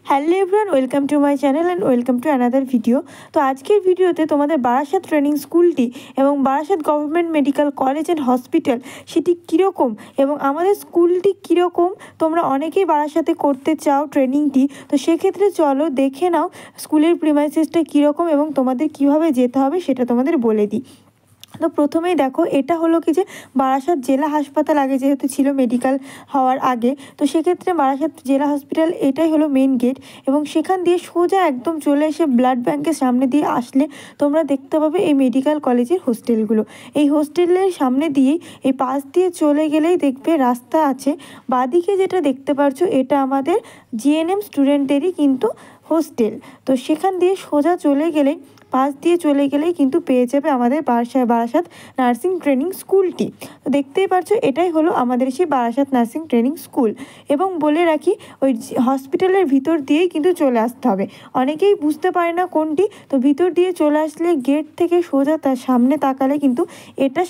Hello everyone, welcome to my channel and welcome to another video. তো আজকের ভিডিওতে তোমাদের বারাসাত ট্রেনিং স্কুলটি এবং Barasat government medical college and hospital সেটি কীরকম এবং আমাদের স্কুলটি কীরকম, তোমরা অনেকেই বারাসাতে করতে চাও ট্রেনিংটি। তো সেক্ষেত্রে চলো দেখে নাও স্কুলের প্রিমাইসেসটা কীরকম এবং তোমাদের কিভাবে যেতে হবে সেটা তোমাদের বলে দিই। তো প্রথমেই দেখো, এটা হলো কি যে বারাসাত জেলা হাসপাতাল আগে যেহেতু ছিল মেডিকেল হওয়ার আগে, তো সেক্ষেত্রে বারাসাত জেলা হসপিটাল এটাই হলো মেন গেট এবং সেখান দিয়ে সোজা একদম চলে এসে ব্লাড ব্যাংকের সামনে দিয়ে আসলে তোমরা দেখতে পাবে এই মেডিকেল কলেজের হোস্টেলগুলো। এই হোস্টেলের সামনে দিয়েই এই পাশ দিয়ে চলে গেলেই দেখবে রাস্তা আছে, বাঁদিকে যেটা দেখতে পারছো এটা আমাদের জিএনএম স্টুডেন্টদেরই কিন্তু হোস্টেল। তো সেখান দিয়ে সোজা চলে গেলেই পাশ দিয়ে চলে গেলেই কিন্তু পেয়ে যাবে আমাদের বারাসাত নার্সিং ট্রেনিং স্কুলটি। তো দেখতেই পারছো এটাই হলো আমাদের সেই বারাসাত নার্সিং ট্রেনিং স্কুল। এবং বলে রাখি, ওই হসপিটালের ভিতর দিয়েই কিন্তু চলে আসতে হবে, অনেকেই বুঝতে পারে না কোনটি। তো ভিতর দিয়ে চলে আসলে গেট থেকে সোজা তার সামনে তাকালে কিন্তু এটা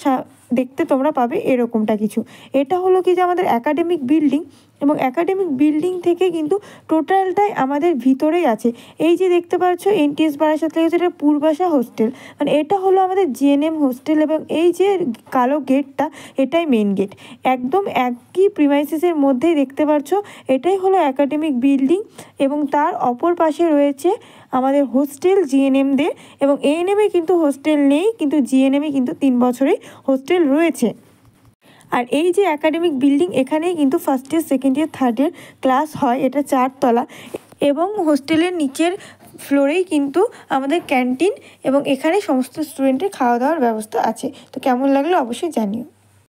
দেখতে তোমরা পাবে এরকমটা কিছু। এটা হলো কি যে আমাদের একাডেমিক বিল্ডিং এবং একাডেমিক বিল্ডিং থেকে কিন্তু টোটালটাই আমাদের ভিতরেই আছে। এই যে দেখতে পাচ্ছ এনটিএস বারাসাত লেগেছে, এটা পূর্বাশা হোস্টেল, মানে এটা হলো আমাদের জিএনএম হোস্টেল এবং এই যে কালো গেটটা এটাই মেন গেট। একদম একই প্রিমাইসেসের মধ্যেই দেখতে পাচ্ছ এটাই হলো একাডেমিক বিল্ডিং এবং তার অপর পাশে রয়েছে আমাদের হোস্টেল জিএনএমদের। এবং এএনএমে কিন্তু হোস্টেল নেই, কিন্তু জিএনএমে কিন্তু 3 বছরেই হোস্টেল রয়েছে। আর এই যে একাডেমিক বিল্ডিং, এখানেই কিন্তু first year, second year, third year class হয়। এটা 4 তলা এবং হোস্টেলের নিচের ফ্লোরেই কিন্তু আমাদের ক্যান্টিন এবং এখানে সমস্ত স্টুডেন্টের খাওয়া দাওয়ার ব্যবস্থা আছে। তো কেমন লাগলো অবশ্যই জানিও।